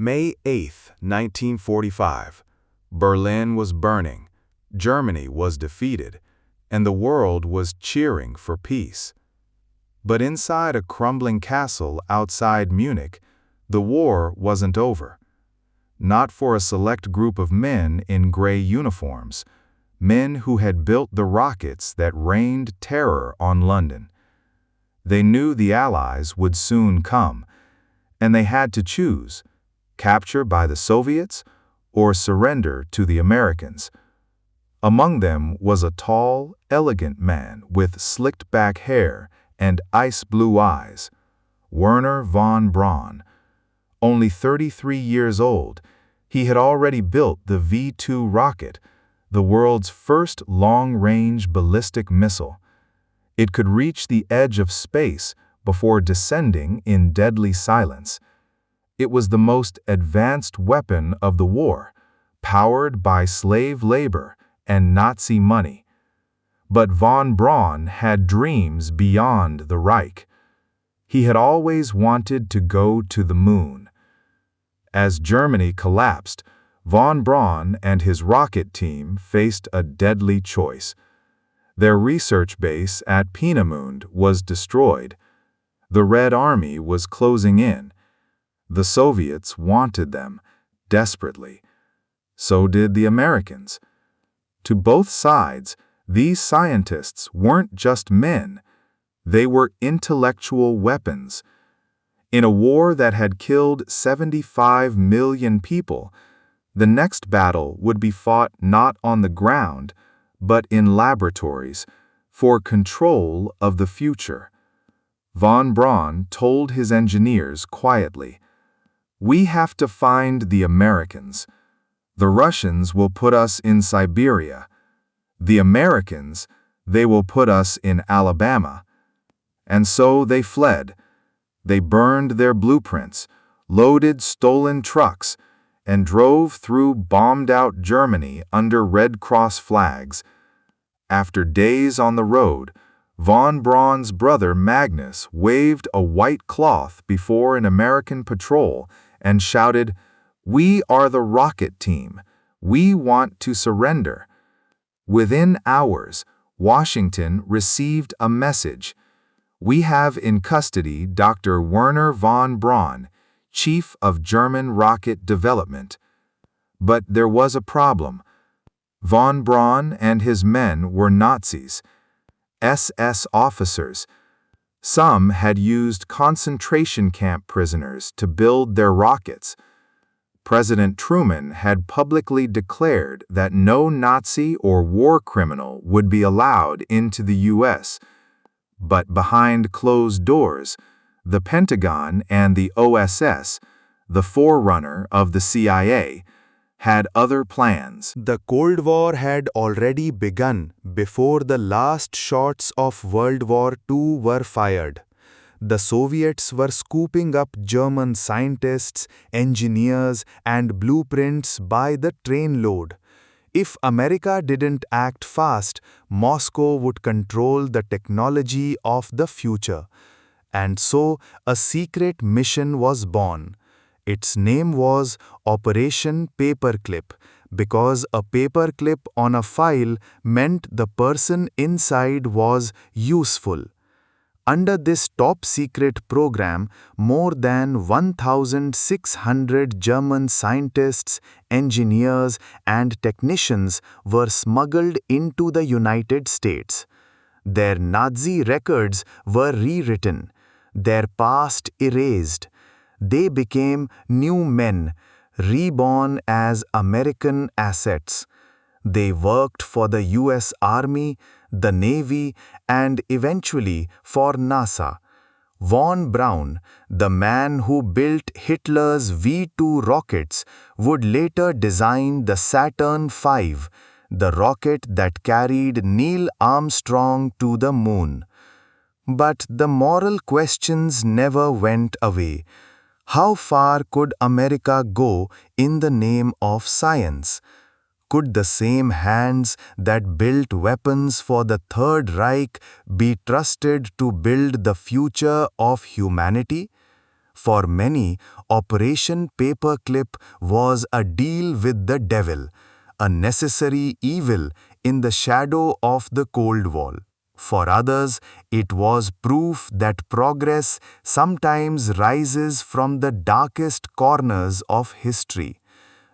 May 8, 1945. Berlin was burning, Germany was defeated, and the world was cheering for peace. But inside a crumbling castle outside Munich, the war wasn't over. Not for a select group of men in gray uniforms, men who had built the rockets that rained terror on London. They knew the Allies would soon come, and they had to choose: capture by the Soviets or surrender to the Americans. Among them was a tall, elegant man with slicked-back hair and ice-blue eyes, Wernher von Braun. Only 33 years old, he had already built the V-2 rocket, the world's first long-range ballistic missile. It could reach the edge of space before descending in deadly silence. It was the most advanced weapon of the war, powered by slave labor and Nazi money. But von Braun had dreams beyond the Reich. He had always wanted to go to the moon. As Germany collapsed, von Braun and his rocket team faced a deadly choice. Their research base at Peenemünde was destroyed. The Red Army was closing in. The Soviets wanted them, desperately. So did the Americans. To both sides, these scientists weren't just men. They were intellectual weapons. In a war that had killed 75 million people, the next battle would be fought not on the ground, but in laboratories, for control of the future. Von Braun told his engineers quietly, "We have to find the Americans. The Russians will put us in Siberia. The Americans, they will put us in Alabama." And so they fled. They burned their blueprints, loaded stolen trucks, and drove through bombed-out Germany under Red Cross flags. After days on the road, von Braun's brother Magnus waved a white cloth before an American patrol and shouted, "We are the rocket team. We want to surrender." Within hours, Washington received a message: "We have in custody Dr. Wernher von Braun, Chief of German Rocket Development." But there was a problem. Von Braun and his men were Nazis, SS officers. Some had used concentration camp prisoners to build their rockets. President Truman had publicly declared that no Nazi or war criminal would be allowed into the U.S., but behind closed doors, the Pentagon and the OSS, the forerunner of the CIA, had other plans. The Cold War had already begun before the last shots of World War II were fired. The Soviets were scooping up German scientists, engineers, and blueprints by the trainload. If America didn't act fast, Moscow would control the technology of the future. And so a secret mission was born. Its name was Operation Paperclip, because a paperclip on a file meant the person inside was useful. Under this top-secret program, more than 1,600 German scientists, engineers, and technicians were smuggled into the United States. Their Nazi records were rewritten, their past erased. They became new men, reborn as American assets. They worked for the U.S. Army, the Navy, and eventually for NASA. Von Braun, the man who built Hitler's V-2 rockets, would later design the Saturn V, the rocket that carried Neil Armstrong to the moon. But the moral questions never went away. How far could America go in the name of science? Could the same hands that built weapons for the Third Reich be trusted to build the future of humanity? For many, Operation Paperclip was a deal with the devil, a necessary evil in the shadow of the Cold War. For others, it was proof that progress sometimes rises from the darkest corners of history.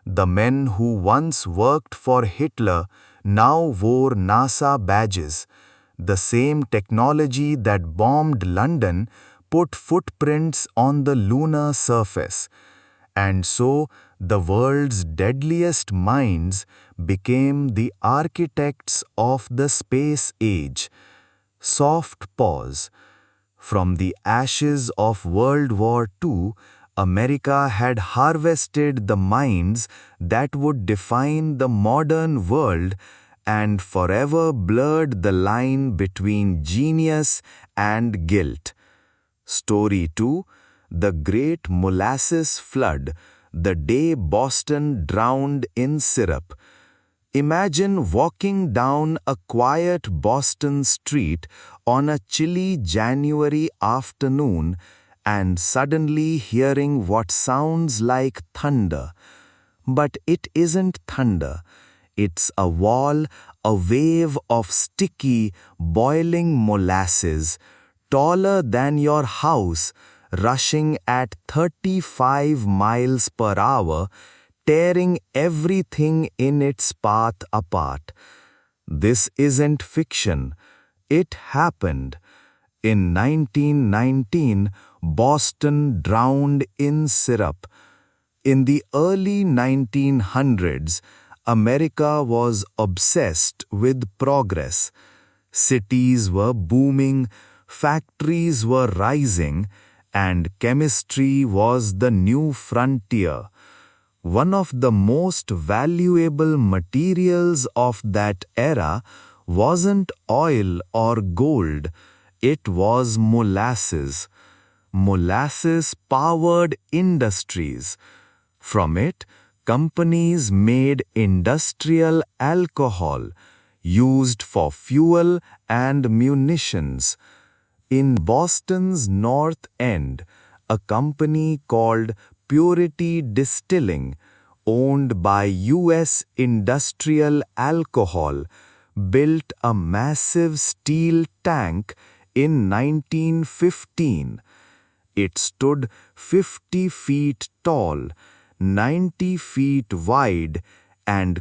The men who once worked for Hitler now wore NASA badges. The same technology that bombed London put footprints on the lunar surface. And so, the world's deadliest minds became the architects of the space age. Soft pause. From the ashes of World War II, America had harvested the minds that would define the modern world and forever blurred the line between genius and guilt. Story 2: The Great Molasses Flood, the day Boston drowned in syrup. Imagine walking down a quiet Boston street on a chilly January afternoon and suddenly hearing what sounds like thunder. But it isn't thunder. It's a wall, a wave of sticky, boiling molasses, taller than your house, rushing at 35 miles per hour, tearing everything in its path apart. This isn't fiction. It happened. In 1919, Boston drowned in syrup. In the early 1900s, America was obsessed with progress. Cities were booming, factories were rising, and chemistry was the new frontier. One of the most valuable materials of that era wasn't oil or gold, it was molasses. Molasses powered industries. From it, companies made industrial alcohol, used for fuel and munitions. In Boston's North End, a company called Purity Distilling, owned by U.S. Industrial Alcohol, built a massive steel tank in 1915. It stood 50 feet tall, 90 feet wide, and